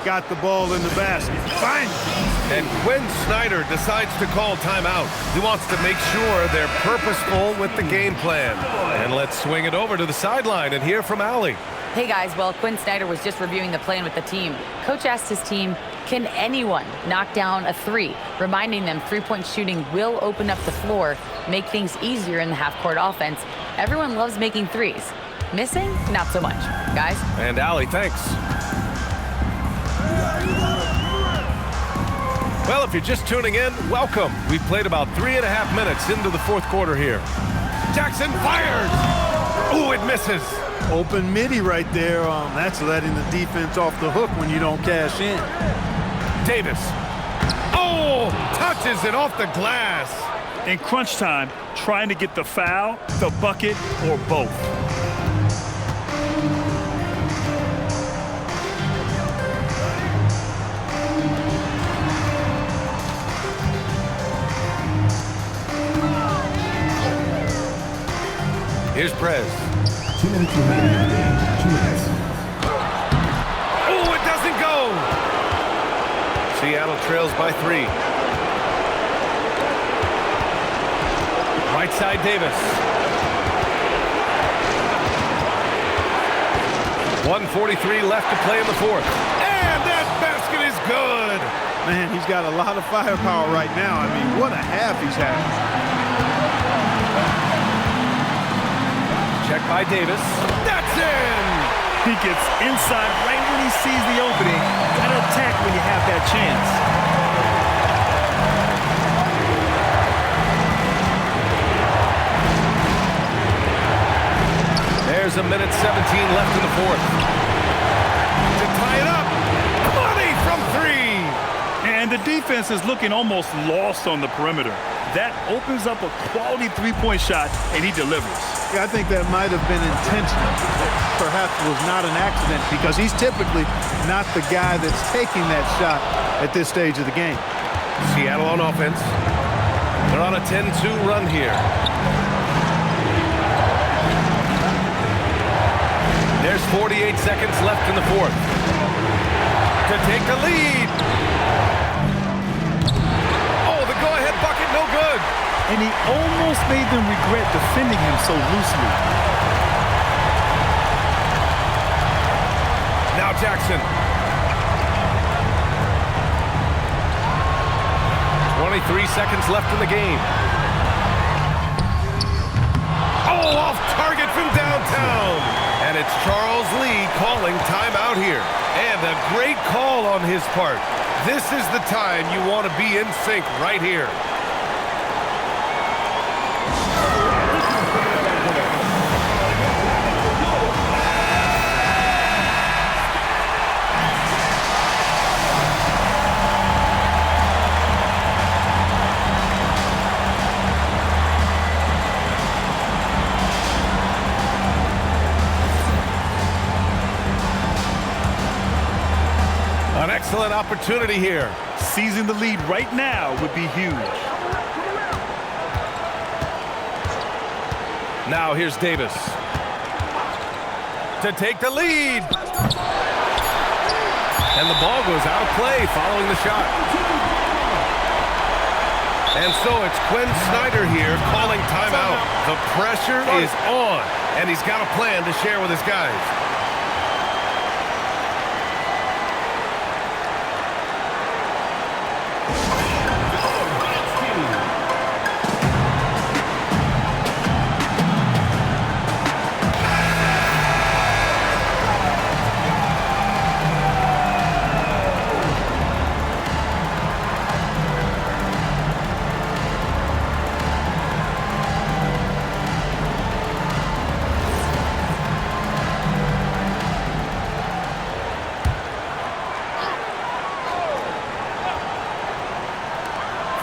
got the ball in the basket. Fine. And Quinn Snyder decides to call timeout. He wants to make sure they're purposeful with the game plan. And let's swing it over to the sideline and hear from Allie. Hey guys, well, Quinn Snyder was just reviewing the plan with the team. Coach asked his team, can anyone knock down a three? Reminding them three-point shooting will open up the floor, make things easier in the half-court offense. Everyone loves making threes. Missing? Not so much. Guys? And Allie, thanks. Well, if you're just tuning in, welcome. We've played about 3.5 minutes into the fourth quarter here. Jackson fires! Ooh, it misses. Open midi right there. That's letting the defense off the hook when you don't cash in. Davis. Oh, touches it off the glass. In crunch time, trying to get the foul, the bucket, or both. Here's Prez. 2 minutes remaining in the game. 2 minutes. Oh, it doesn't go. Seattle trails by 3. Right side, Davis. 1:43 left to play in the fourth. And that basket is good. Man, he's got a lot of firepower right now. I mean, what a half he's had. Check by Davis. That's in! He gets inside right when he sees the opening. Gotta attack when you have that chance. There's 1:17 left in the fourth. To tie it up. Money from 3! And the defense is looking almost lost on the perimeter. That opens up a quality three-point shot, and he delivers. Yeah, I think that might have been intentional. Perhaps was not an accident because he's typically not the guy that's taking that shot at this stage of the game. Seattle on offense. They're on a 10-2 run here. There's 48 seconds left in the fourth. To take the lead. Oh, the go-ahead bucket, no good. And he almost made them regret defending him so loosely. Now Jackson. 23 seconds left in the game. Oh, off target from downtown. And it's Charles Lee calling timeout here. And a great call on his part. This is the time you want to be in sync right here. An excellent opportunity here. Seizing the lead right now would be huge. Now here's Davis. To take the lead. And the ball goes out of play following the shot. And so it's Quinn Snyder here calling timeout. The pressure is on, and he's got a plan to share with his guys.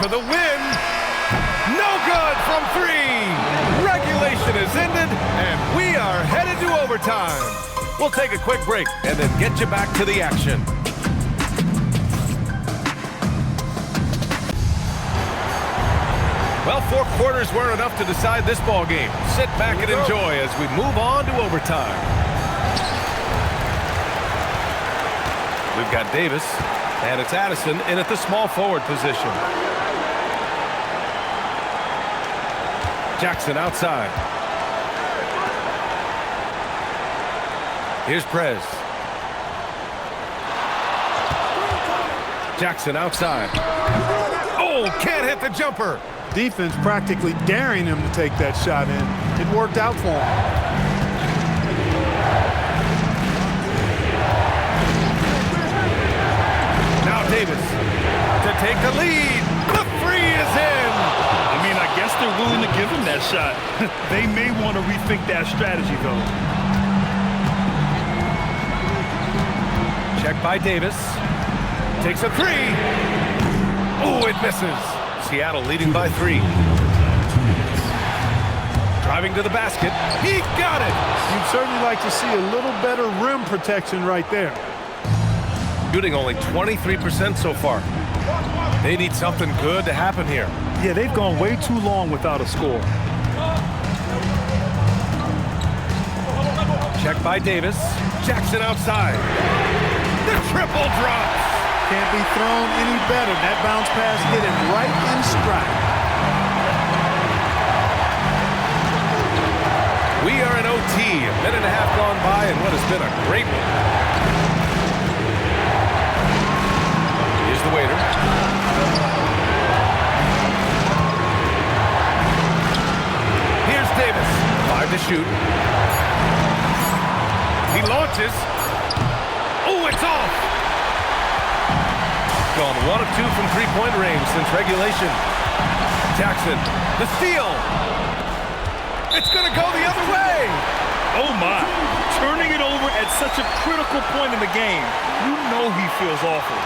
For the win. No good from 3. Regulation is ended, and we are headed to overtime. We'll take a quick break and then get you back to the action. Well, 4 quarters weren't enough to decide this ball game. Sit back and enjoy as we move on to overtime. We've got Davis, and it's Addison in at the small forward position. Jackson outside. Here's Prez. Jackson outside. Oh, can't hit the jumper. Defense practically daring him to take that shot in. It worked out for him. Now Davis to take the lead. The three is in. I mean, I guess they're willing to give him that shot. They may want to rethink that strategy, though. Check by Davis. Takes a three. Oh, it misses. Seattle leading by 3. Driving to the basket. He got it. You'd certainly like to see a little better rim protection right there. Shooting only 23% so far. They need something good to happen here. Yeah, they've gone way too long without a score. Check by Davis. Jackson outside. The triple drops. Can't be thrown any better. That bounce pass hit him right in stride. We are in OT. A minute and a half gone by in what has been a great one. Here's the waiter. Here's Davis. 5 to shoot. He launches. Oh, it's off. Gone 1 of 2 from three-point range since regulation. Jackson, the steal. It's going to go the other way. Oh, my. Turning it over at such a critical point in the game. You know he feels awful.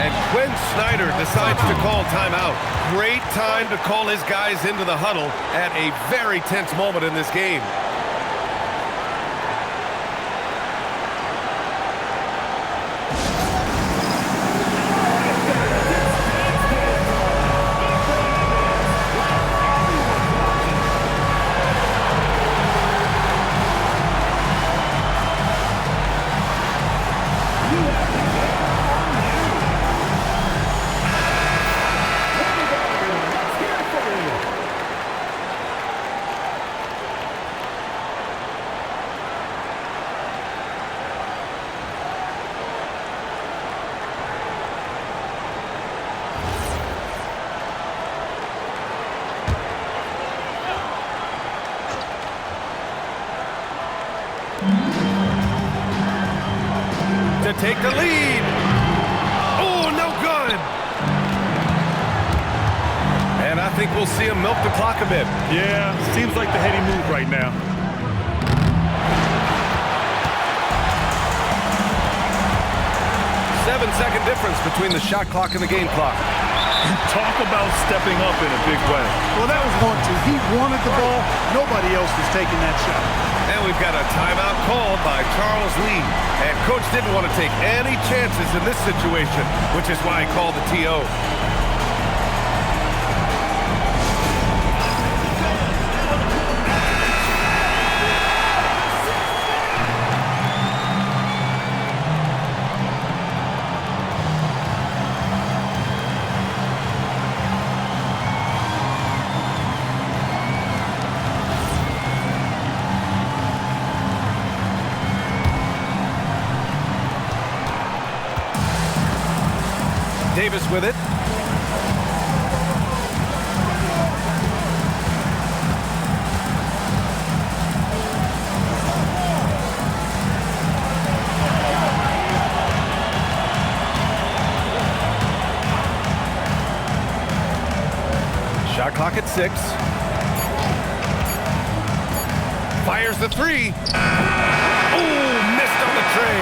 And Quinn Snyder decides to call timeout. Great time to call his guys into the huddle at a very tense moment in this game. To take the lead. Oh, no good. And I think we'll see him milk the clock a bit. Yeah, seems like the heady move right now. Seven-second difference between the shot clock and the game clock. Talk about stepping up in a big way. Well, that was want to. He wanted the ball. Nobody else was taking that shot. And we've got a timeout called by Charles Lee. And Coach didn't want to take any chances in this situation, which is why he called the TO. Davis with it. Shot clock at 6. Fires the 3. Oh, missed on the tray.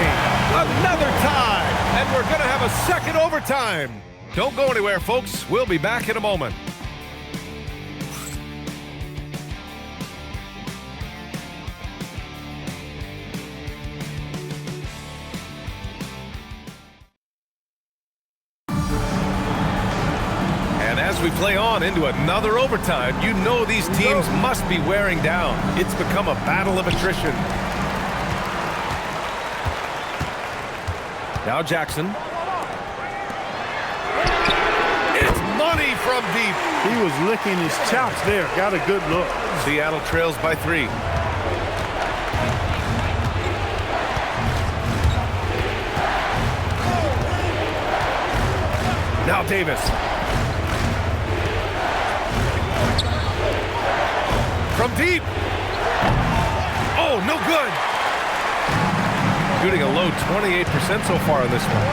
Another tie. And we're going to have a second overtime. Don't go anywhere, folks. We'll be back in a moment. And as As we play on into another overtime, you know these teams must be wearing down. It's become a battle of attrition. Now Jackson. It's money from deep. He was licking his chops there. Got a good look. Seattle trails by 3. Now Davis. From deep. Oh, no good. Shooting a low 28% so far in this one.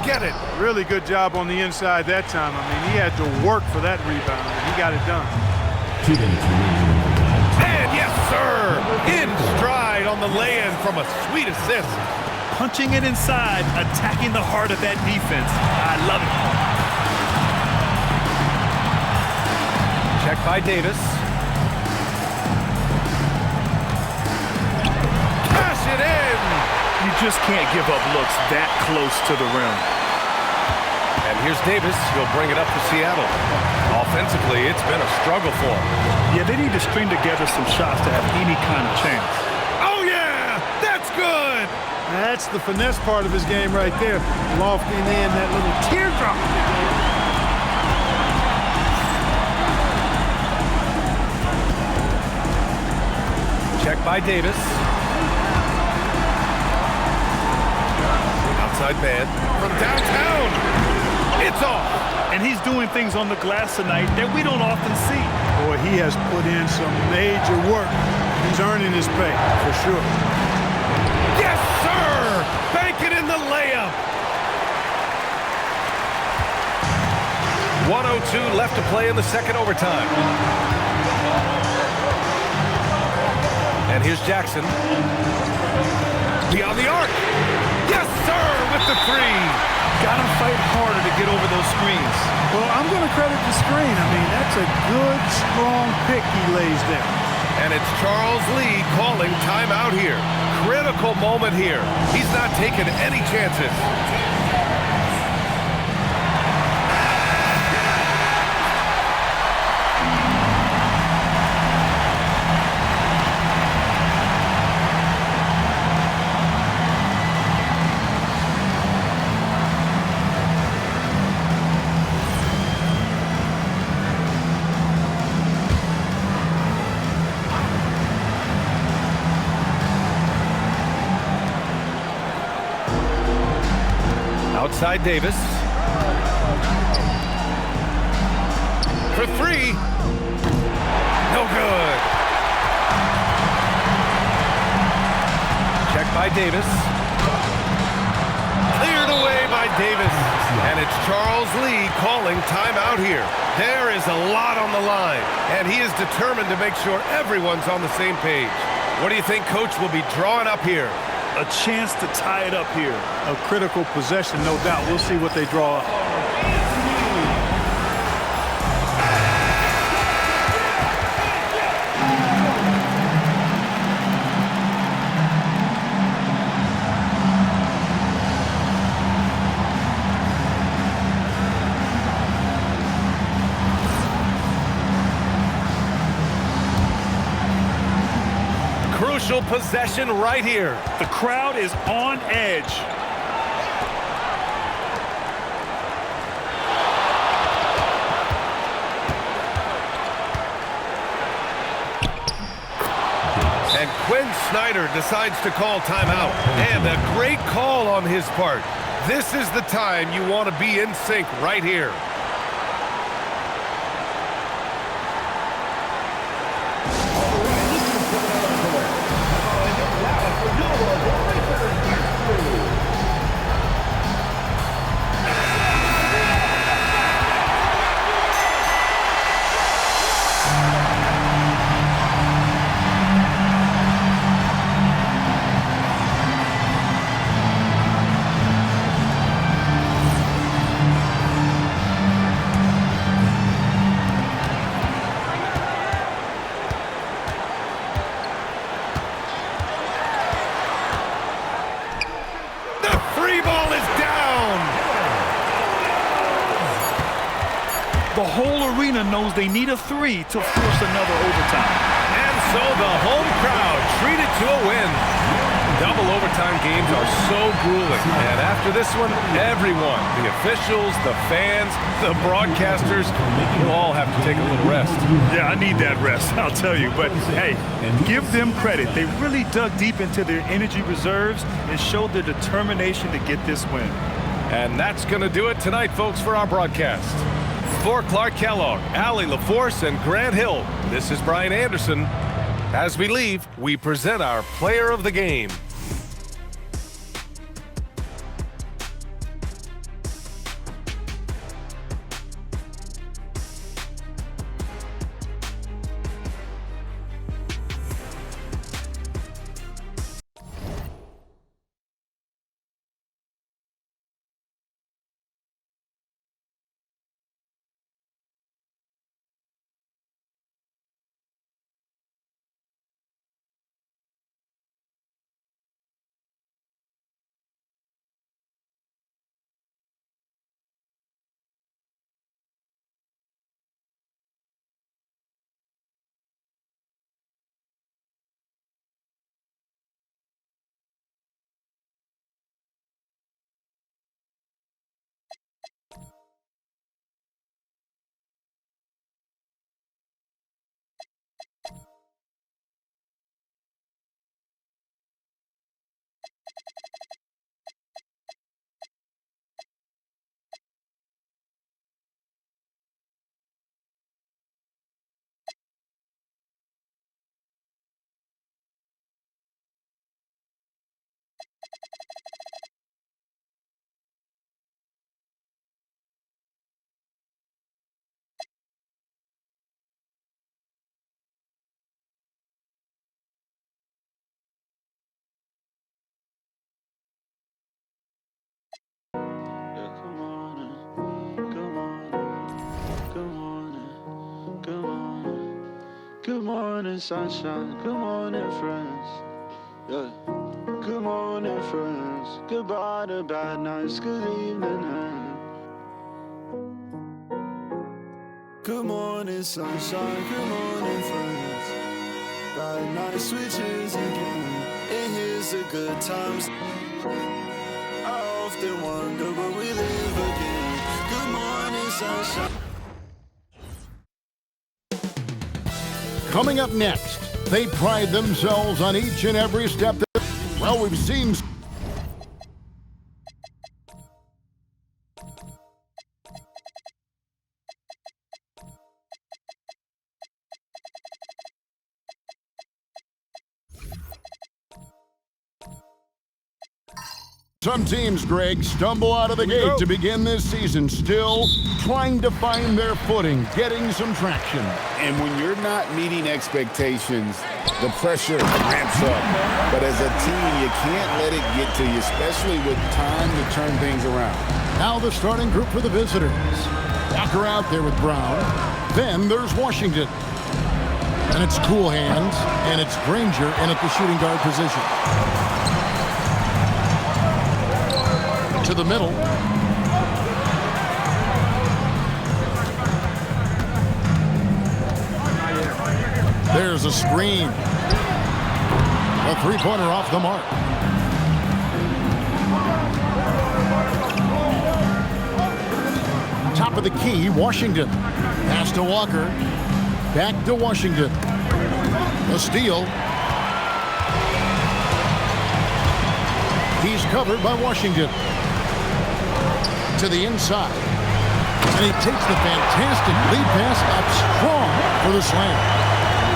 Get it. Really good job on the inside that time. I mean, he had to work for that rebound, and he got it done. 2 minutes remaining. And yes, sir, in stride on the lay-in from a sweet assist. Punching it inside, attacking the heart of that defense. I love it. Check by Davis. Cash it in. You just can't give up looks that close to the rim. And here's Davis. He'll bring it up to Seattle. Offensively, it's been a struggle for him. Yeah, they need to string together some shots to have any kind of chance. Oh, yeah! That's good! That's the finesse part of his game right there. Lofting in that little teardrop. Check by Davis. Outside man from downtown. It's off. And he's doing things on the glass tonight that we don't often see. Boy, he has put in some major work. He's earning his pay, for sure. Yes, sir! Bank it in the layup. 1:02 left to play in the second overtime. And here's Jackson. Beyond the arc. Yes, sir, with the 3. Gotta fight harder to get over those screens. Well, I'm going to credit the screen. I mean, that's a good, strong pick he lays there. And it's Charles Lee calling timeout here. Critical moment here. He's not taking any chances. Outside Davis. For 3. No good. Check by Davis. Cleared away by Davis. And it's Charles Lee calling timeout here. There is a lot on the line, and he is determined to make sure everyone's on the same page. What do you think Coach will be drawing up here? A chance to tie it up here. A critical possession, no doubt. We'll see what they draw up. Crucial possession right here. The crowd is on edge. And Quinn Snyder decides to call timeout. And a great call on his part. This is the time you want to be in sync right here. The whole arena knows they need a 3 to force another overtime. And so the home crowd treated to a win. Double overtime games are so grueling. And after this one, everyone, the officials, the fans, the broadcasters, will all have to take a little rest. Yeah, I need that rest, I'll tell you. But, hey, give them credit. They really dug deep into their energy reserves and showed their determination to get this win. And that's going to do it tonight, folks, for our broadcast. For Clark Kellogg, Allie LaForce, and Grant Hill, this is Brian Anderson. As we leave, we present our player of the game. Good morning, sunshine. Good morning, friends. Yeah. Good morning, friends. Goodbye to bad nights. Good evening, and good morning, sunshine. Good morning, friends. Bad night switches again. And here's the good times. I often wonder will we live again. Good morning, sunshine. Coming up next, they pride themselves on each and every step that, well, we've seen. Some teams, Greg, stumble out of the gate to begin this season, still trying to find their footing, getting some traction. And when you're not meeting expectations, the pressure ramps up. But as a team, you can't let it get to you, especially with time to turn things around. Now the starting group for the visitors. Walker out there with Brown. Then there's Washington. And it's Cool Hands, and it's Granger in at the shooting guard position. To the middle. There's a screen. A three-pointer off the mark. Top of the key, Washington. Pass to Walker. Back to Washington. A steal. He's covered by Washington. To the inside. And he takes the fantastic lead pass up strong for the slam.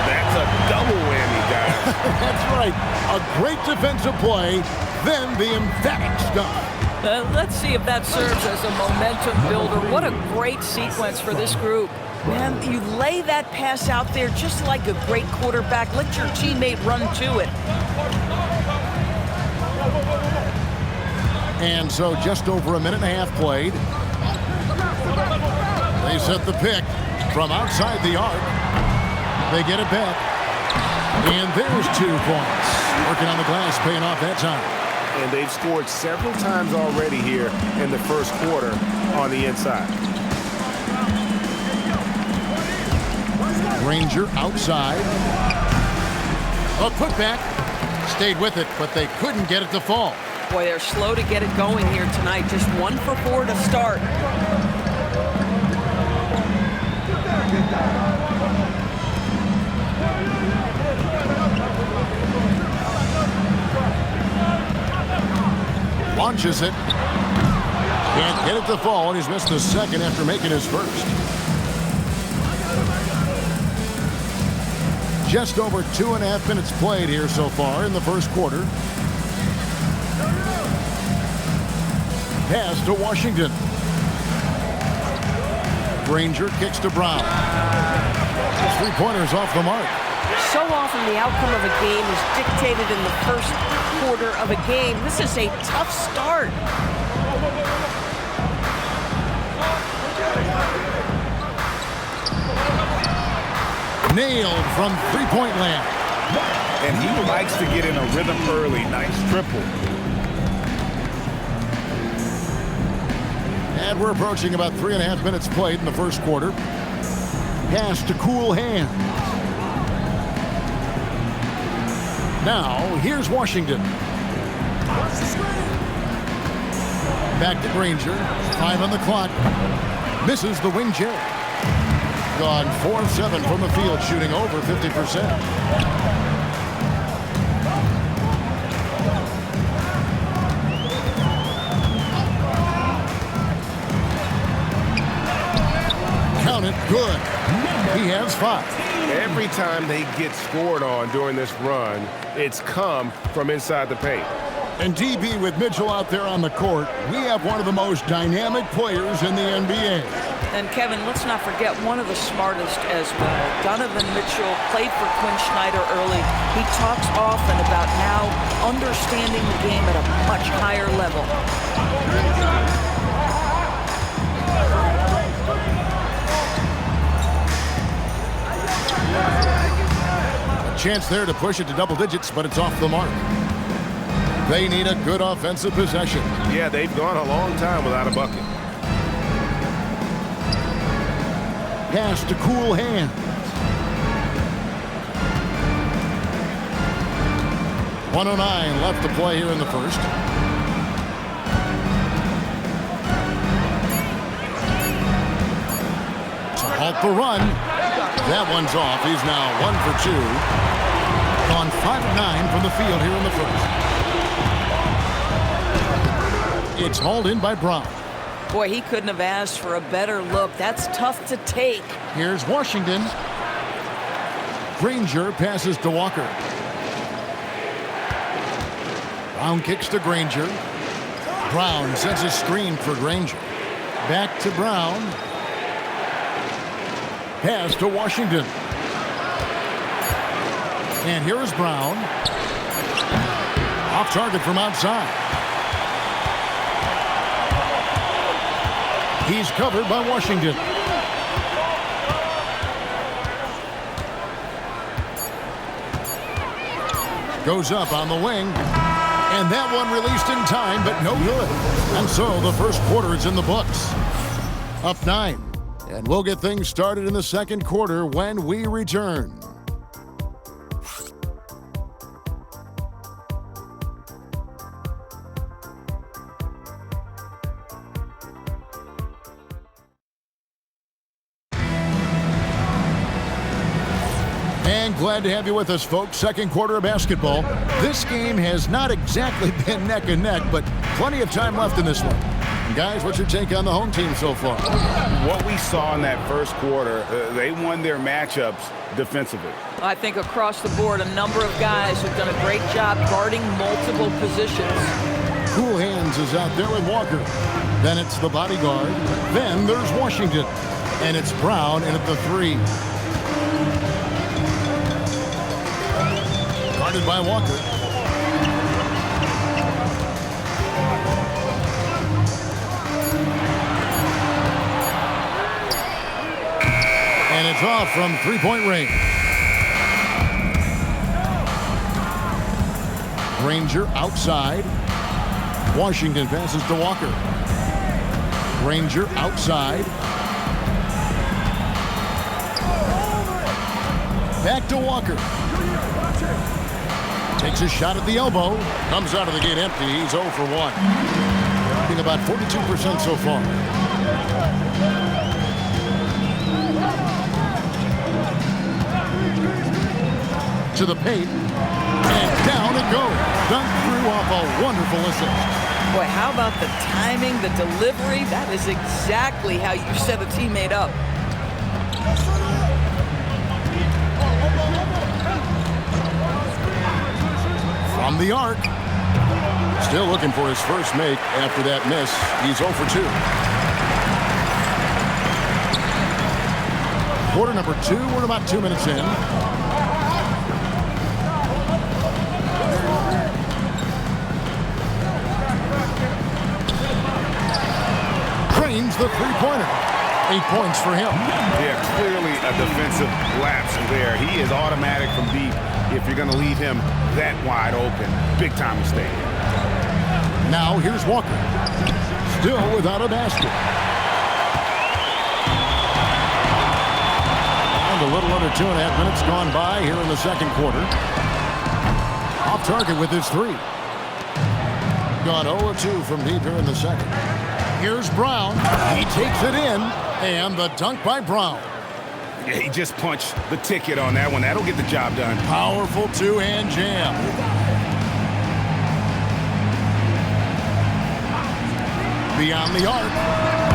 That's a double whammy, guys. That's right. A great defensive play, then the emphatic stuff. Let's see if that serves as a momentum builder. What a great sequence for this group. Man, you lay that pass out there just like a great quarterback. Let your teammate run to it. And so just over a minute and a half played. They set the pick from outside the arc. They get it back. And there's 2 points. Working on the glass, paying off that time. And they've scored several times already here in the first quarter on the inside. Granger outside. A putback. Stayed with it, but they couldn't get it to fall. Boy, they're slow to get it going here tonight. Just 1 for 4 to start. Launches it. Can't get it to fall, and he's missed the second after making his first. Just over 2.5 minutes played here so far in the first quarter. Pass to Washington. Granger kicks to Brown. Three-pointers off the mark. So often the outcome of a game is dictated in the first quarter of a game. This is a tough start. Nailed from three-point land. And he likes to get in a rhythm early. Nice triple. And we're approaching about 3.5 minutes played in the first quarter. Pass to Cool Hand. Now, here's Washington. Back to Granger. 5 on the clock. Misses the wing J. Gone 4 of 7 from the field, shooting over 50%. Count it, good. He has 5. Every time they get scored on during this run, it's come from inside the paint. And DB with Mitchell out there on the court, we have one of the most dynamic players in the NBA. And Kevin, let's not forget one of the smartest as well. Donovan Mitchell played for Quinn Snyder early. He talks often about now understanding the game at a much higher level. A chance there to push it to double digits, but it's off the mark. They need a good offensive possession. Yeah, they've gone a long time without a bucket. Pass to Cool Hand. .109 left to play here in the first. To halt the run. That one's off. He's now 1 for 2. Gone 5 of 9 from the field here in the first. It's hauled in by Brown. Boy, he couldn't have asked for a better look. That's tough to take. Here's Washington. Granger passes to Walker. Brown kicks to Granger. Brown sets a screen for Granger. Back to Brown. Pass to Washington. And here is Brown. Off target from outside. He's covered by Washington. Goes up on the wing. And that one released in time, but no good. And so the first quarter is in the books. Up 9. And we'll get things started in the second quarter when we return. Glad to have you with us, folks. Second quarter of basketball. This game has not exactly been neck and neck, but plenty of time left in this one. Guys, what's your take on the home team so far? What we saw in that first quarter, they won their matchups defensively. I think across the board, a number of guys have done a great job guarding multiple positions. Cool Hands is out there with Walker. Then it's the bodyguard. Then there's Washington. And it's Brown in at the 3. Guarded by Walker. And it's off from three-point range. Granger outside. Washington passes to Walker. Granger outside. Back to Walker. Takes a shot at the elbow. Comes out of the gate empty. He's 0 for 1. Shooting about 42% so far. To the paint. And down it goes. Dunked through off a wonderful assist. Boy, how about the timing, the delivery? That is exactly how you set a teammate up. From the arc. Still looking for his first make after that miss. He's 0 for 2. Quarter number 2. We're about 2 minutes in. Drains the three-pointer. 8 points for him. Yeah, clearly a defensive lapse there. He is automatic from deep if you're going to leave him that wide open. Big time mistake. Now here's Walker. Still without a basket. And a little under 2.5 minutes gone by here in the second quarter. Off target with his 3. Gone 0 of 2 from deep here in the second. Here's Brown. He takes it in. And the dunk by Brown. Yeah, he just punched the ticket on that one. That'll get the job done. Powerful two-hand jam. Beyond the arc.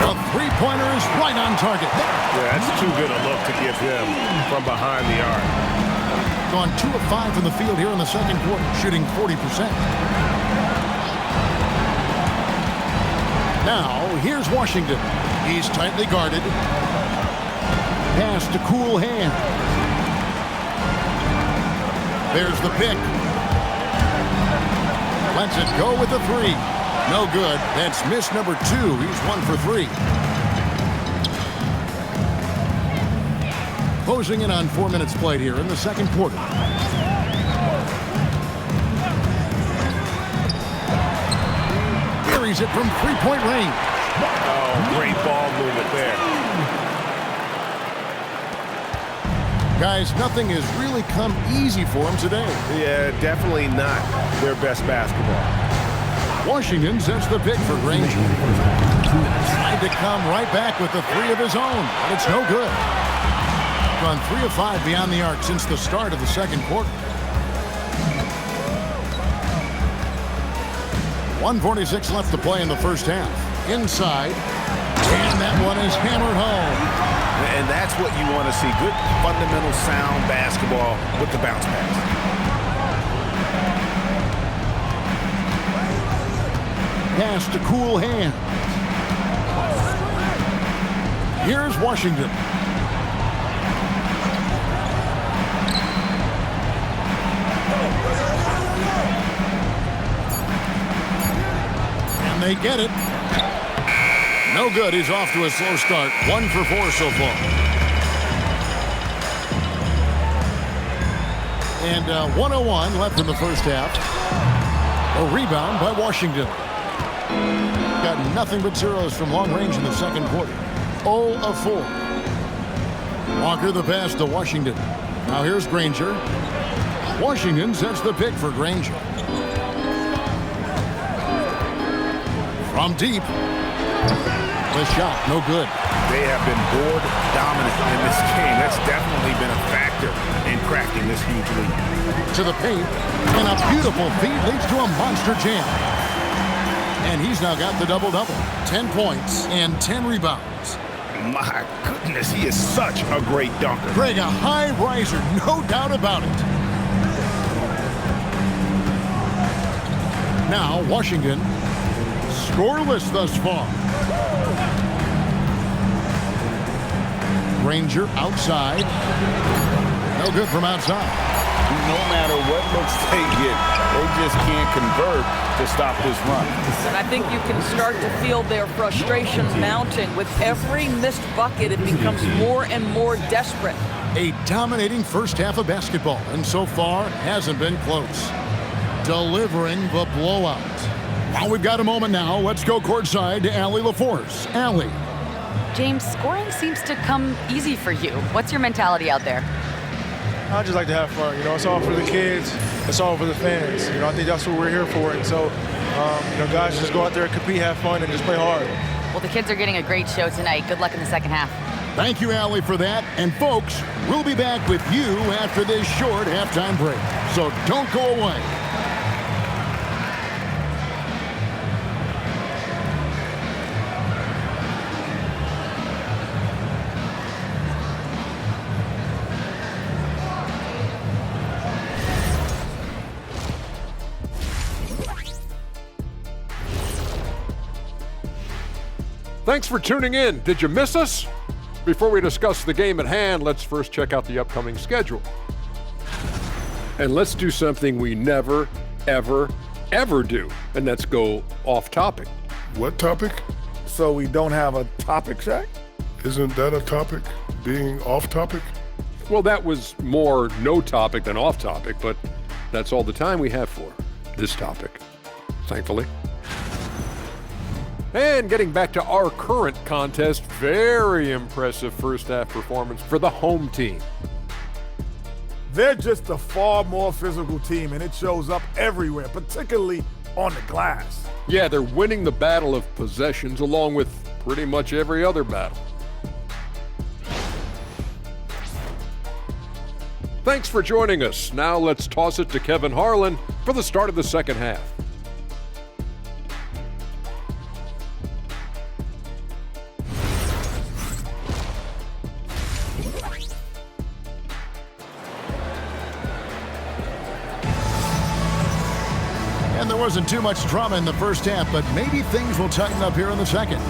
The three-pointer is right on target. Yeah, that's too good a look to give him from behind the arc. Gone 2 of 5 from the field here in the second quarter, shooting 40%. Now, here's Washington. He's tightly guarded. Pass to Cool Hand. There's the pick. Lets it go with the 3. No good. That's miss number 2. He's 1 for 3. Closing in on 4 minutes played here in the second quarter. Buries it from three-point range. Oh, great ball movement there. Guys, nothing has really come easy for him today. Yeah, definitely not their best basketball. Washington sets the pick for Granger. Tried to come right back with the 3 of his own, but it's no good. Gone 3 of 5 beyond the arc since the start of the second quarter. 1:46 left to play in the first half. Inside, and that one is hammered home. And that's what you want to see. Good, fundamental, sound basketball with the bounce pass. Pass to Cool Hand. Here's Washington. And they get it. No good. He's off to a slow start. 1 for 4 so far. And 1:01 left in the first half. A rebound by Washington. Got nothing but zeros from long range in the second quarter. 0 of 4. Walker the pass to Washington. Now here's Granger. Washington sets the pick for Granger. From deep. The shot, no good. They have been board dominant in this game. That's definitely been a factor in cracking this huge lead. To the paint, and a beautiful feed leads to a monster jam. And he's now got the double-double. 10 points and 10 rebounds. My goodness, he is such a great dunker. Greg, a high riser, no doubt about it. Now, Washington, scoreless thus far. Granger outside. No good from outside. No matter what looks they get, they just can't convert to stop this run. And I think you can start to feel their frustration mounting. With every missed bucket, it becomes more and more desperate. A dominating first half of basketball, and so far hasn't been close. Delivering the blowout. Well, we've got a moment now. Let's go courtside to Allie LaForce. Allie. James, scoring seems to come easy for you. What's your mentality out there? I just like to have fun. You know, it's all for the kids. It's all for the fans. You know, I think that's what we're here for. And so, you know, guys, just go out there, compete, have fun, and just play hard. Well, the kids are getting a great show tonight. Good luck in the second half. Thank you, Allie, for that. And, folks, we'll be back with you after this short halftime break. So don't go away. Thanks for tuning in. Did you miss us? Before we discuss the game at hand, let's first check out the upcoming schedule. And let's do something we never, ever, ever do, and that's go off topic. What topic? So we don't have a topic, Shaq? Isn't that a topic, being off topic? Well, that was more no topic than off topic, but that's all the time we have for this topic, thankfully. And getting back to our current contest, very impressive first half performance for the home team. They're just a far more physical team, and it shows up everywhere, particularly on the glass. Yeah, they're winning the battle of possessions along with pretty much every other battle. Thanks for joining us. Now let's toss it to Kevin Harlan for the start of the second half. And there wasn't too much drama in the first half, but maybe things will tighten up here in the second.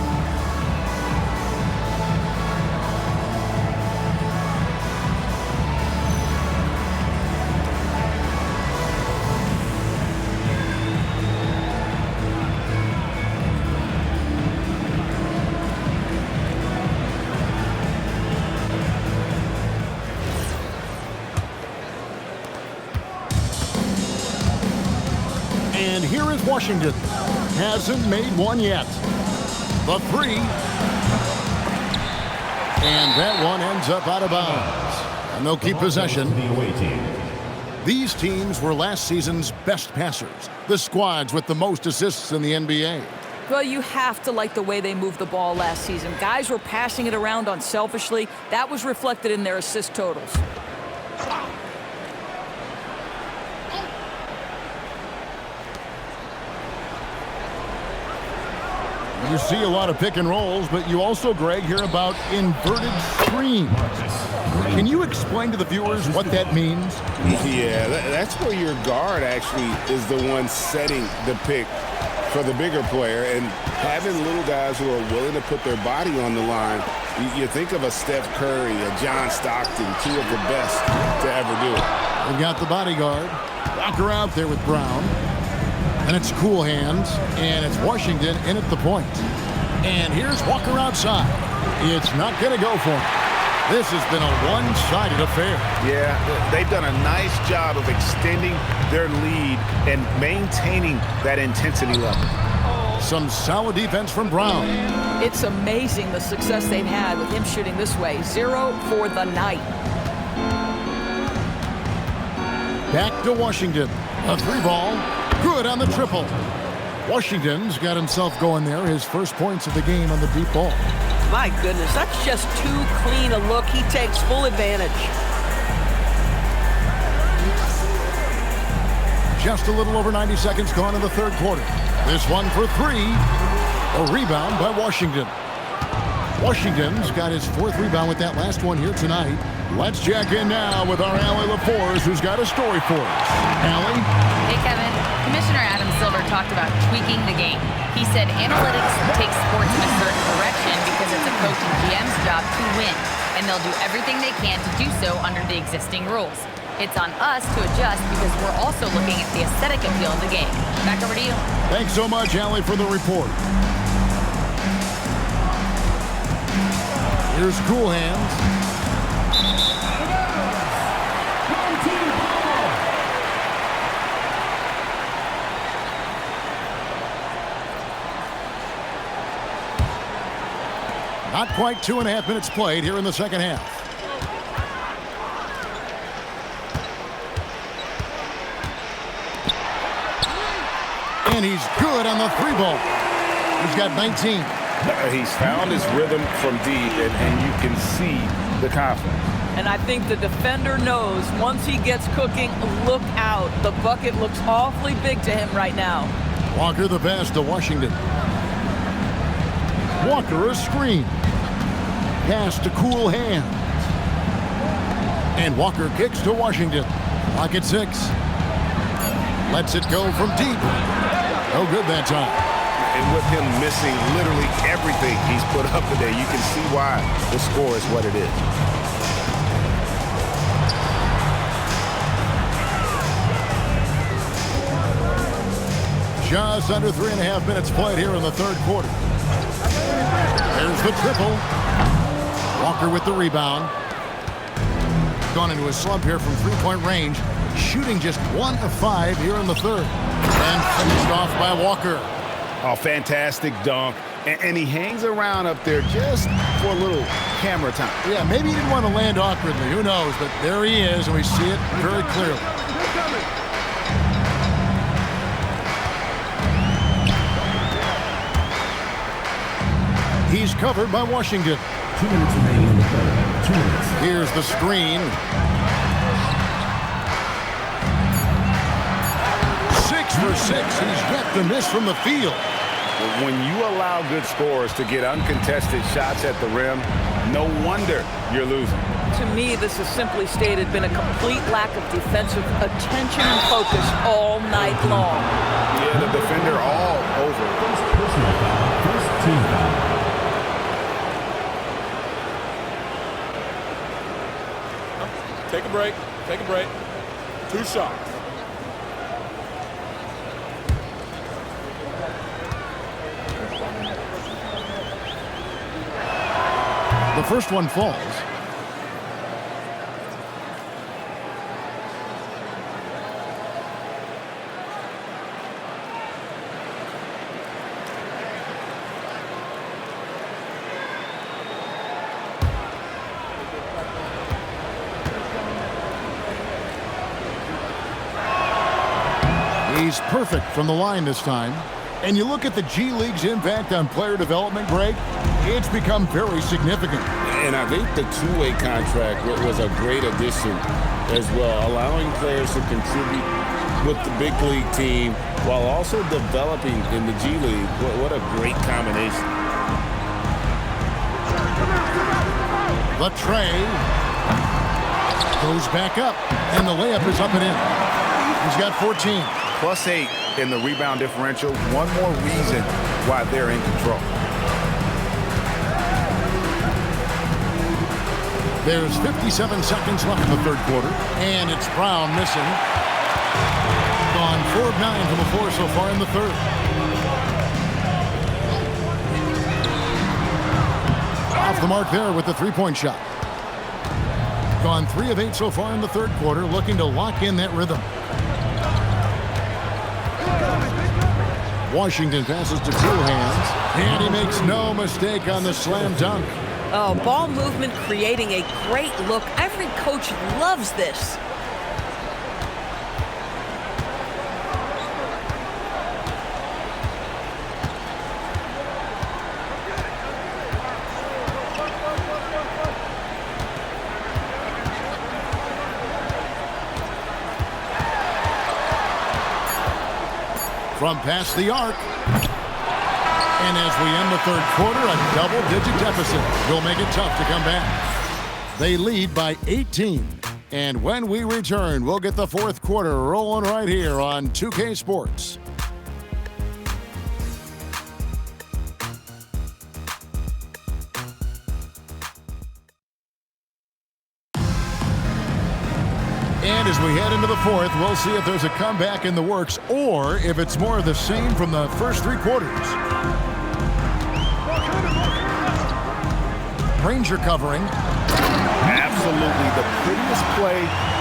And here is Washington. Hasn't made one yet. The three. And that one ends up out of bounds. And they'll keep possession. These teams were last season's best passers. The squads with the most assists in the NBA. Well, you have to like the way they moved the ball last season. Guys were passing it around unselfishly. That was reflected in their assist totals. You see a lot of pick and rolls, but you also, Greg, hear about inverted screens. Can you explain to the viewers what that means? Yeah, that's where your guard actually is the one setting the pick for the bigger player, and having little guys who are willing to put their body on the line. You think of a Steph Curry, a John Stockton, two of the best to ever do it. They've got the bodyguard. Walker out there with Brown. And it's cool hands, and it's Washington in at the point. And here's Walker outside. It's not going to go for him. This has been a one-sided affair. Yeah, they've done a nice job of extending their lead and maintaining that intensity level. Some solid defense from Brown. It's amazing the success they've had with him shooting this way. 0 for the night. Back to Washington. A three ball. Good on the triple. Washington's got himself going there. His first points of the game on the deep ball. My goodness, that's just too clean a look. He takes full advantage. Just a little over 90 seconds gone in the third quarter. This one for three. A rebound by Washington. Washington's got his fourth rebound with that last one here tonight. Let's check in now with our Allie LaForce, who's got a story for us. Allie? Hey, Kevin. Commissioner Adam Silver talked about tweaking the game. He said analytics take sports in a certain direction because it's a coach and GM's job to win, and they'll do everything they can to do so under the existing rules. It's on us to adjust because we're also looking at the aesthetic appeal of the game. Back over to you. Thanks so much, Allie, for the report. Here's Cool Hands. Not quite 2.5 minutes played here in the second half. And he's good on the 3-ball. He's got 19. He's found his rhythm from deep, and you can see the confidence. And I think the defender knows once he gets cooking, look out. The bucket looks awfully big to him right now. Walker the pass to Washington. Walker a screen. Pass to Cool Hands. And Walker kicks to Washington. Clock at 6. Lets it go from deep. No good that time. And with him missing literally everything he's put up today, you can see why the score is what it is. Just under 3.5 minutes played here in the third quarter. There's the triple. Walker with the rebound. Gone into a slump here from three-point range. Shooting just 1 of 5 here in the third. And finished off by Walker. Oh, fantastic dunk. And he hangs around up there just for a little camera time. Yeah, maybe he didn't want to land awkwardly. Who knows? But there he is, and we see it very clearly. He's covered by Washington. 2 minutes remaining in the third. 2 minutes. Here's the screen. 6 for 6. He's yet to miss from the field. When you allow good scorers to get uncontested shots at the rim, no wonder you're losing. To me, this has simply stated been a complete lack of defensive attention and focus all night long. Yeah, the defender all over. Personal foul. First team foul. Take a break. Take a break. 2 shots. The first one falls. He's perfect from the line this time. And you look at the G League's impact on player development, Greg, it's become very significant. And I think the two-way contract was a great addition as well, allowing players to contribute with the big league team while also developing in the G League. What a great combination. The tray goes back up, and the layup is up and in. He's got 14. +8 in the rebound differential. One more reason why they're in control. There's 57 seconds left in the third quarter, and it's Brown missing. Gone 4 of 9 from the floor so far in the third. Off the mark there with the three-point shot. Gone 3 of 8 so far in the third quarter, looking to lock in that rhythm. Washington passes to Cool Hands, and he makes no mistake on the slam dunk. Oh, ball movement creating a great look. Every coach loves this. From past the arc. And as we end the third quarter, a double-digit deficit will make it tough to come back. They lead by 18. And when we return, we'll get the fourth quarter rolling right here on 2K Sports. And as we head into the fourth, we'll see if there's a comeback in the works or if it's more of the same from the first 3 quarters. Granger covering. Absolutely the prettiest play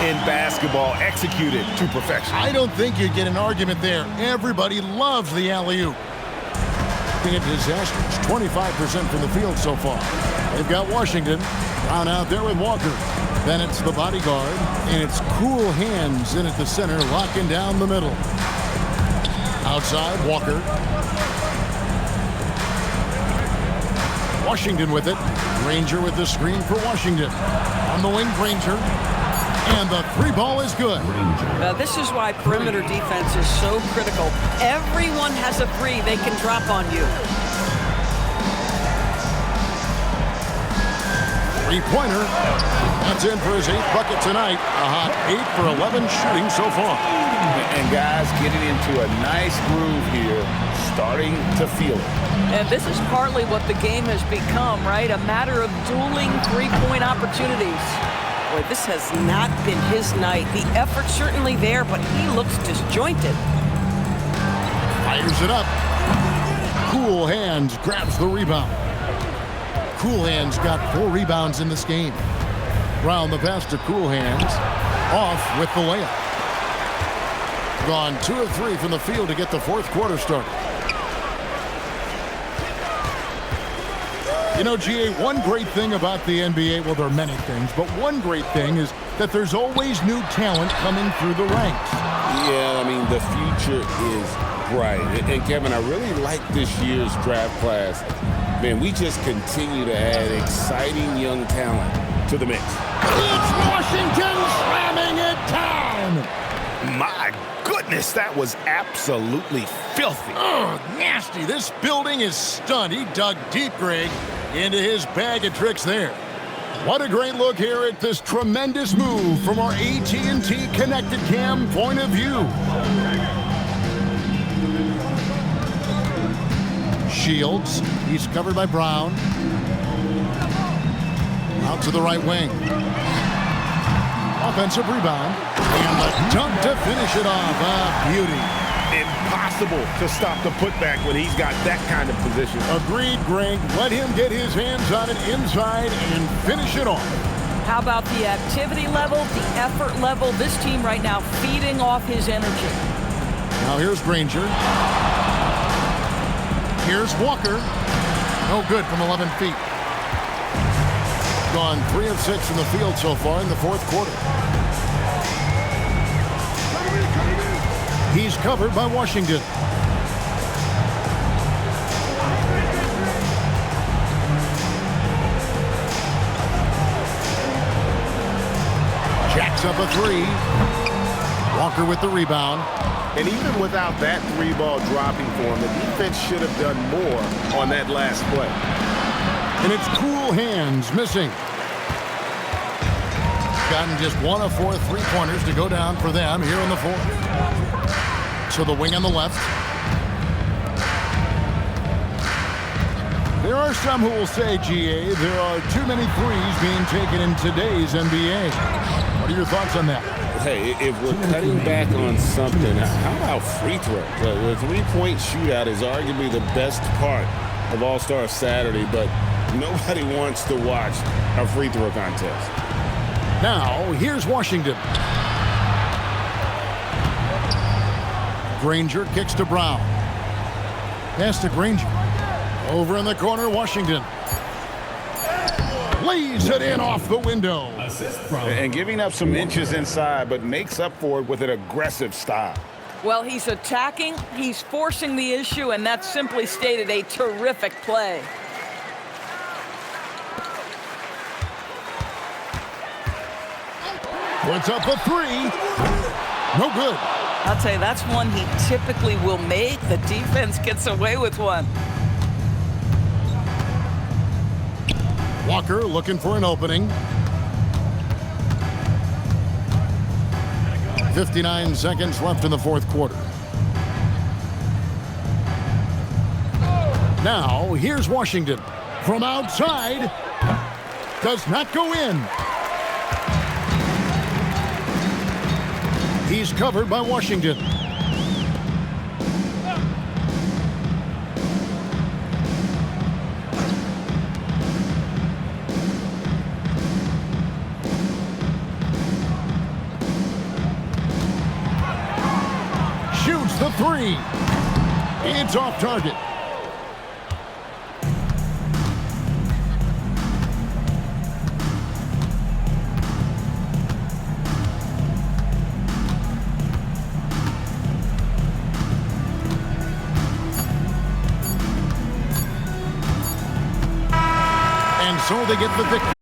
in basketball, executed to perfection. I don't think you'd get an argument there. Everybody loves the alley-oop. Being disastrous, 25% from the field so far. They've got Washington. Brown out there with Walker. Then it's the bodyguard, and it's Cool Hands in at the center, locking down the middle. Outside, Walker. Washington with it. Granger with the screen for Washington. On the wing, Granger. And the three ball is good. Now, this is why perimeter defense is so critical. Everyone has a three they can drop on you. Three-pointer. That's in for his 8th bucket tonight. A hot 8 for 11 shooting so far. And guys getting into a nice groove here, starting to feel it. And this is partly what the game has become, right? A matter of dueling three-point opportunities. Boy, this has not been his night. The effort's certainly there, but he looks disjointed. Fires it up. Cool Hands grabs the rebound. Cool Hands got 4 rebounds in this game. Brown the pass to Cool Hands. Off with the layup. Gone 2 of 3 from the field to get the fourth quarter started. You know, GA, one great thing about the NBA, well, there are many things, but one great thing is that there's always new talent coming through the ranks. Yeah, I mean, the future is bright. And Kevin, I really like this year's draft class. Man, we just continue to add exciting young talent to the mix. It's Washington slamming it down. My goodness, that was absolutely filthy. Oh, nasty. This building is stunned. He dug deep, Greg, into his bag of tricks there. What a great look here at this tremendous move from our AT&T Connected Cam point of view. Shields, he's covered by Brown. Out to the right wing. Offensive rebound. And the dunk to finish it off. Beauty. Impossible to stop the putback when he's got that kind of position. Agreed, Greg. Let him get his hands on it inside and finish it off. How about the activity level, the effort level? This team right now feeding off his energy. Now here's Granger. Here's Walker. No good from 11 feet. Gone 3 of 6 from the field so far in the fourth quarter. He's covered by Washington. Jacks up a 3. Walker with the rebound. And even without that 3-ball dropping for him, the defense should have done more on that last play. And it's Cool Hands missing. Gotten just 1 of 4 3-pointers to go down for them here in the fourth. So the wing on the left. There are some who will say, GA, there are too many threes being taken in today's NBA. What are your thoughts on that? Hey, if we're cutting back on something, how about free throw? The three-point shootout is arguably the best part of All-Star Saturday, but nobody wants to watch a free throw contest. Now, here's Washington. Granger kicks to Brown. Pass to Granger. Over in the corner, Washington. Lays it in off the window. And giving up some inches inside, but makes up for it with an aggressive style. Well, he's attacking, he's forcing the issue, and that's simply stated a terrific play. Puts up a 3. No good. I'll tell you, that's one he typically will make. The defense gets away with one. Walker looking for an opening. 59 seconds left in the fourth quarter. Now, here's Washington. From outside. Does not go in. He's covered by Washington. Shoots the 3. It's off target. so they get the victory.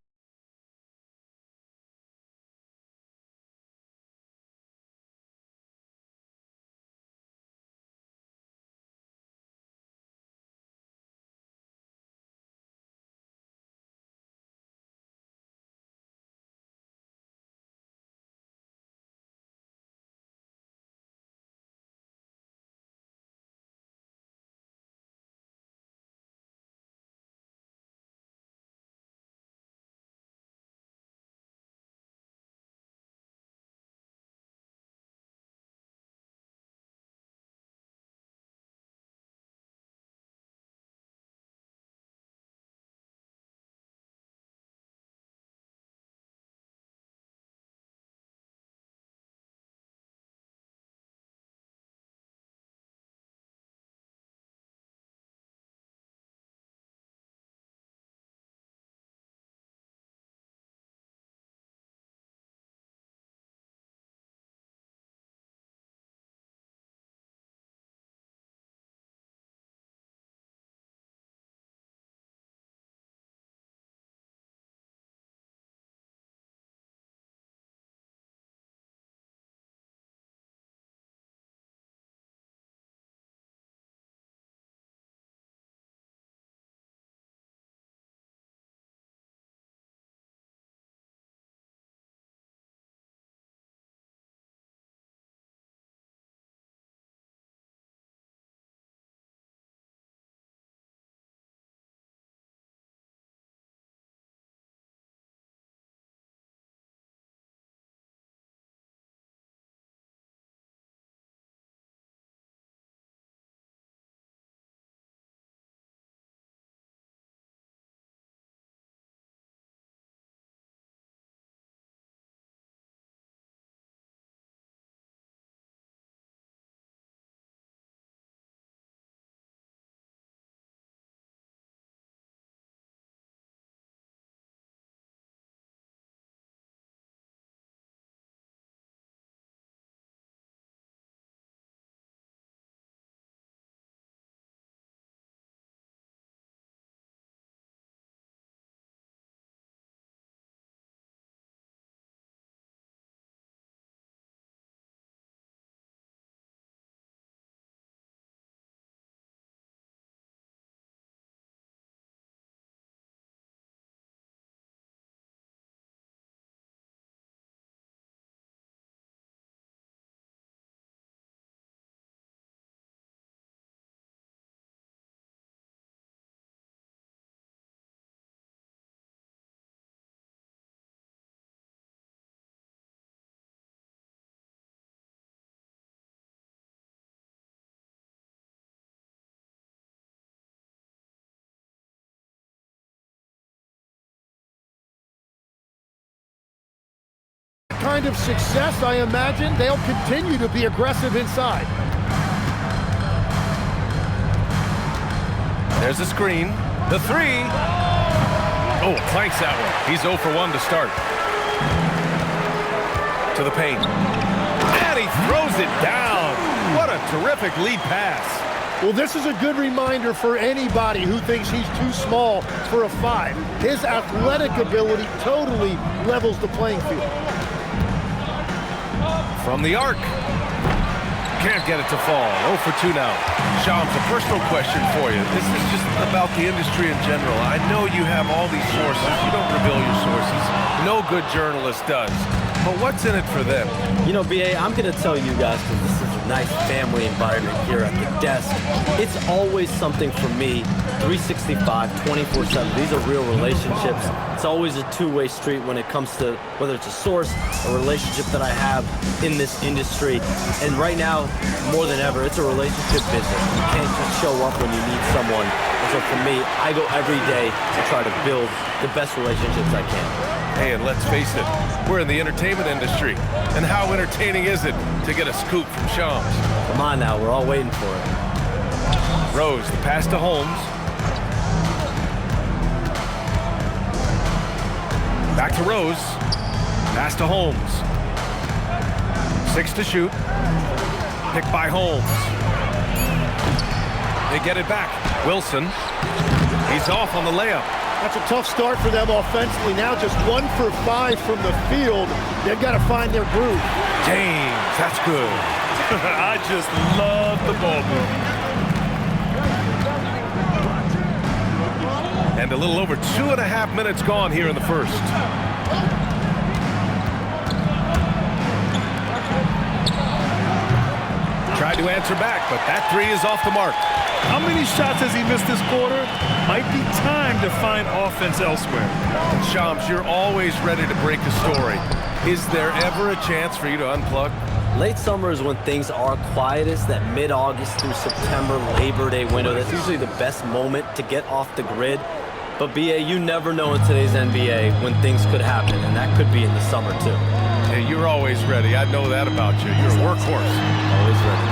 Kind of success, I imagine they'll continue to be aggressive inside. There's a screen. The three. Oh, clanks that one. He's 0 for 1 to start. To the paint. And he throws it down. What a terrific lead pass. Well, this is a good reminder for anybody who thinks he's too small for a 5. His athletic ability totally levels the playing field. From the arc. Can't get it to fall. 0 for 2 now. Shams, a personal question for you. This is just about the industry in general. I know you have all these sources. You don't reveal your sources. No good journalist does. But what's in it for them? You know, B.A., I'm going to tell you guys, because this is a nice family environment here at the desk. It's always something for me, 365, 24/7. These are real relationships. It's always a two-way street when it comes to whether it's a source, a relationship that I have in this industry. And right now, more than ever, it's a relationship business. You can't just show up when you need someone. And so for me, I go every day to try to build the best relationships I can. Hey, and let's face it, we're in the entertainment industry. And how entertaining is it to get a scoop from Shams? Come on now, we're all waiting for it. Rose, the pass to Holmes. Back to Rose. Pass to Holmes. 6 to shoot. Picked by Holmes. They get it back. Wilson. He's off on the layup. That's a tough start for them offensively. Now just 1 for 5 from the field. They've got to find their groove. James, that's good. I just love the ball movement. And a little over 2.5 minutes gone here in the first. Tried to answer back, but that three is off the mark. How many shots has he missed this quarter? Might be time to find offense elsewhere. Shams, you're always ready to break a story. Is there ever a chance for you to unplug? Late summer is when things are quietest, that mid-August through September Labor Day window. That's usually the best moment to get off the grid. But BA, you never know in today's NBA when things could happen, and that could be in the summer too. Hey, you're always ready. I know that about you. You're a workhorse. Always ready.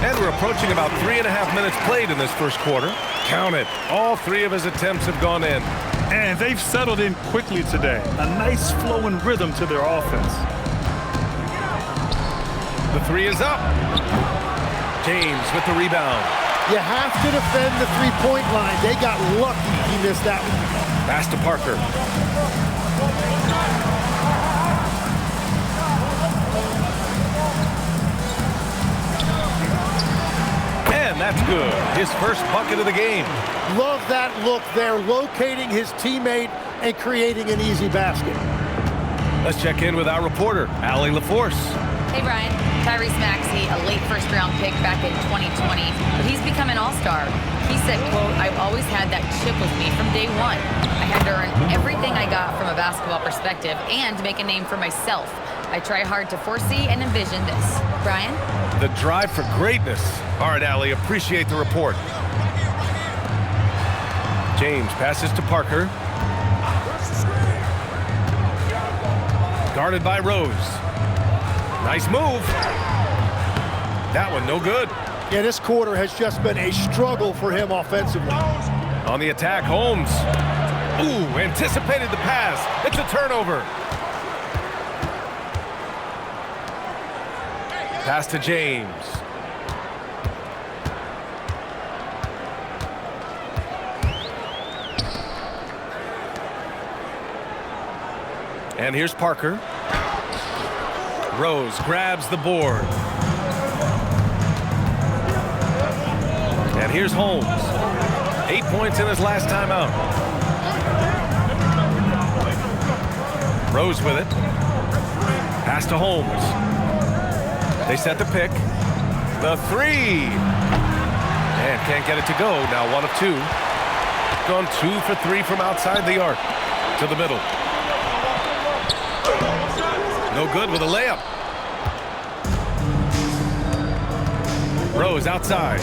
And we're approaching about 3.5 minutes played in this first quarter. Count it. All 3 of his attempts have gone in. And they've settled in quickly today. A nice flow and rhythm to their offense. The 3 is up. James with the rebound. You have to defend the three-point line. They got lucky he missed that one. Pass to Parker. And that's good. His first bucket of the game. Love that look there, locating his teammate and creating an easy basket. Let's check in with our reporter, Allie LaForce. Hey, Brian. Tyrese Maxey, a late first-round pick back in 2020, but he's become an all-star. He said, quote, "I've always had that chip with me from day one. I had to earn everything I got from a basketball perspective and make a name for myself. I try hard to foresee and envision this." Brian? The drive for greatness. All right, Allie, appreciate the report. James passes to Parker. Guarded by Rose. Nice move. That one no good. Yeah, this quarter has just been a struggle for him offensively. On the attack, Holmes. Ooh, anticipated the pass. It's a turnover. Pass to James. And here's Parker. Rose grabs the board. And here's Holmes. 8 points in his last time out. Rose with it. Pass to Holmes. They set the pick. The 3. And can't get it to go. Now 1 of 2. Gone 2 for 3 from outside the arc. To the middle. No good with a layup. Rose outside.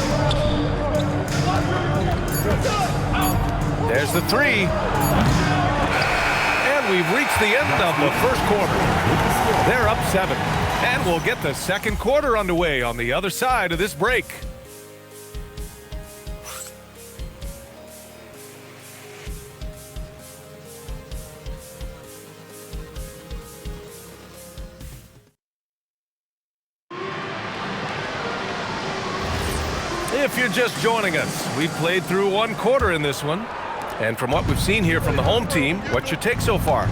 There's the 3. And we've reached the end of the first quarter. They're up 7. And we'll get the second quarter underway on the other side of this break. If you're just joining us, we've played through 1 quarter in this one. And from what we've seen here from the home team, what's your take so far?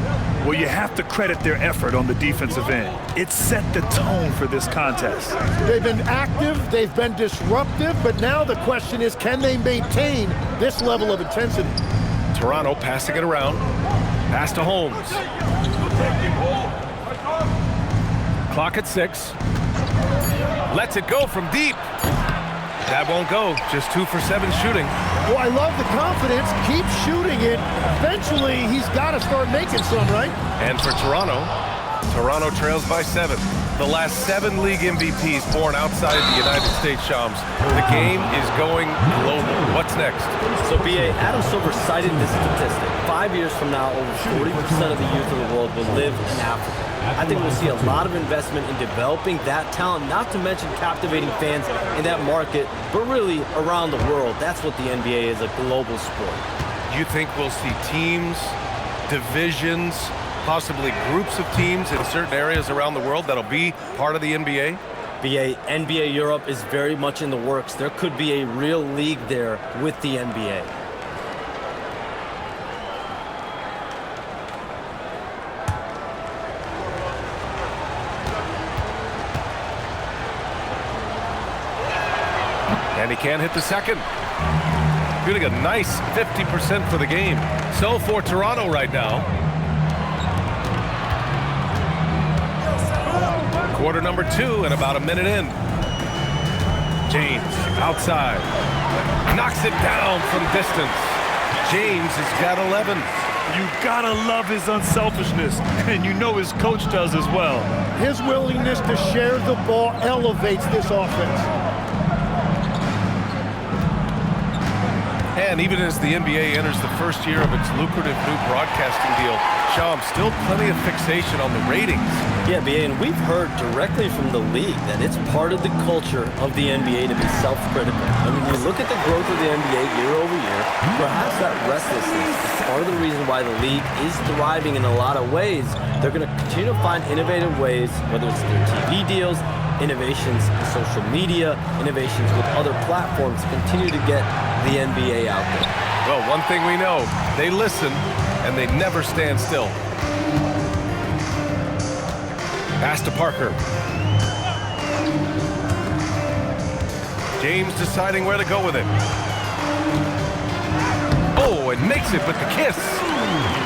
Well, you have to credit their effort on the defensive end. It set the tone for this contest. They've been active, they've been disruptive, but now the question is, can they maintain this level of intensity? Toronto passing it around. Pass to Holmes. Clock at 6. Lets it go from deep. That won't go. Just 2 for 7 shooting. Well, I love the confidence. Keep shooting it. Eventually, he's got to start making some, right? And for Toronto, Toronto trails by 7. The last 7 league MVPs born outside the United States, Shams. The game is going global. What's next? So, BA, Adam Silver cited this statistic. 5 years from now, over 40% of the youth of the world will live in Africa. I think we'll see a lot of investment in developing that talent, not to mention captivating fans in that market, but really around the world. That's what the NBA is, a global sport. You think we'll see teams, divisions, possibly groups of teams in certain areas around the world that'll be part of the NBA? BA, NBA Europe is very much in the works. There could be a real league there with the NBA. And he can't hit the second. Shooting a nice 50% for the game. So for Toronto right now. Quarter number 2 and about a minute in. James outside. Knocks it down from distance. James has got 11. You gotta love his unselfishness, and you know his coach does as well. His willingness to share the ball elevates this offense. And even as the NBA enters the first year of its lucrative new broadcasting deal, Sham, still plenty of fixation on the ratings. Yeah, BA, and we've heard directly from the league that it's part of the culture of the NBA to be self-critical. I mean, you look at the growth of the NBA year over year, perhaps that restlessness is part of the reason why the league is thriving in a lot of ways. They're going to continue to find innovative ways, whether it's their TV deals, innovations in social media, innovations with other platforms, continue to get the NBA out there. Well, one thing we know, they listen and they never stand still. Pass to Parker. James deciding where to go with it. Oh, and makes it with the kiss.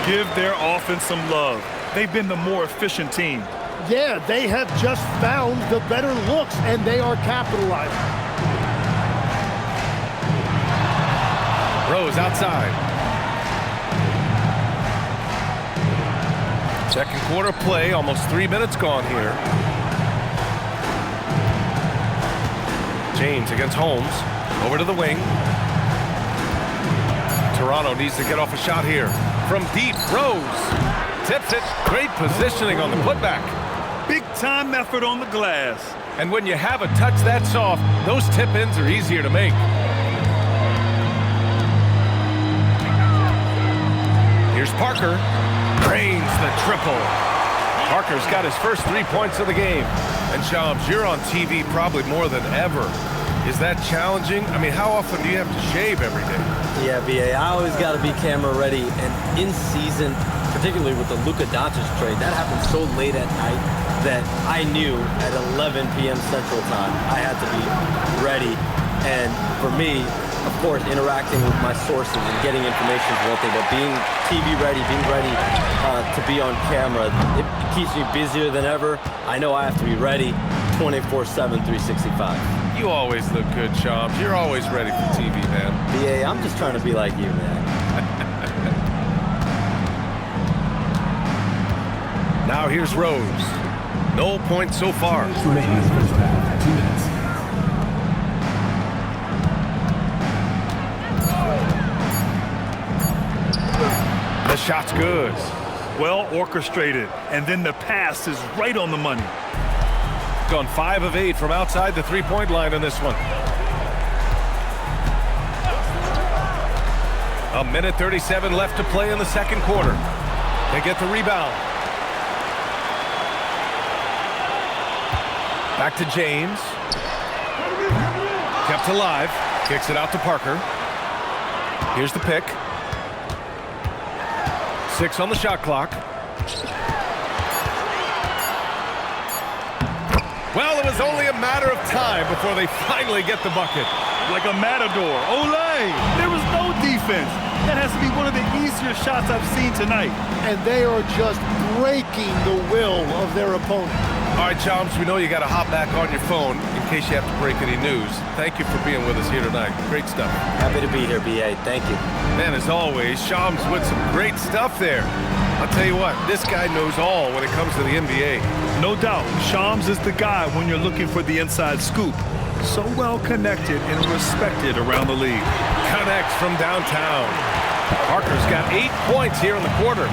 Give their offense some love. They've been the more efficient team. Yeah, they have just found the better looks, and they are capitalizing. Rose outside. Second quarter play, almost 3 minutes gone here. James against Holmes. Over to the wing. Toronto needs to get off a shot here. From deep, Rose tips it. Great positioning on the putback. Big time effort on the glass. And when you have a touch that soft, those tip-ins are easier to make. Here's Parker. Drains the triple. Parker's got his first 3 points of the game. And Shams, you're on TV probably more than ever. Is that challenging? I mean, how often do you have to shave every day? Yeah, BA, I always got to be camera ready. And in season, particularly with the Luka Doncic trade, that happened so late at night that I knew at 11 p.m. Central Time I had to be ready. And for me, of course, interacting with my sources and getting information is one thing, but being TV ready, being ready to be on camera, it keeps me busier than ever. I know I have to be ready 24/7, 365. You always look good, Shams. You're always ready for TV, man. BA, I'm just trying to be like you, man. Now here's Rose. No points so far. Remaining in the first half, 2 minutes. The shot's good. Well orchestrated, and then the pass is right on the money. Gone 5 of 8 from outside the three-point line in this one. A minute 37 left to play in the second quarter. They get the rebound. Back to James. Kept alive. Kicks it out to Parker. Here's the pick. 6 on the shot clock. Well, it was only a matter of time before they finally get the bucket. Like a matador. Olay! There was no defense. That has to be one of the easier shots I've seen tonight. And they are just breaking the will of their opponent. All right, Shams, we know you got to hop back on your phone in case you have to break any news. Thank you for being with us here tonight. Great stuff. Happy to be here, BA. Thank you. Man, as always, Shams with some great stuff there. I'll tell you what, this guy knows all when it comes to the NBA. No doubt, Shams is the guy when you're looking for the inside scoop. So well connected and respected around the league. Connects from downtown. Parker's got 8 points here in the quarter.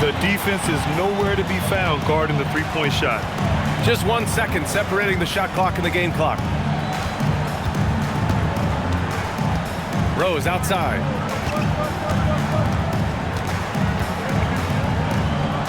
The defense is nowhere to be found guarding the three-point shot. Just 1 second separating the shot clock and the game clock. Rose outside.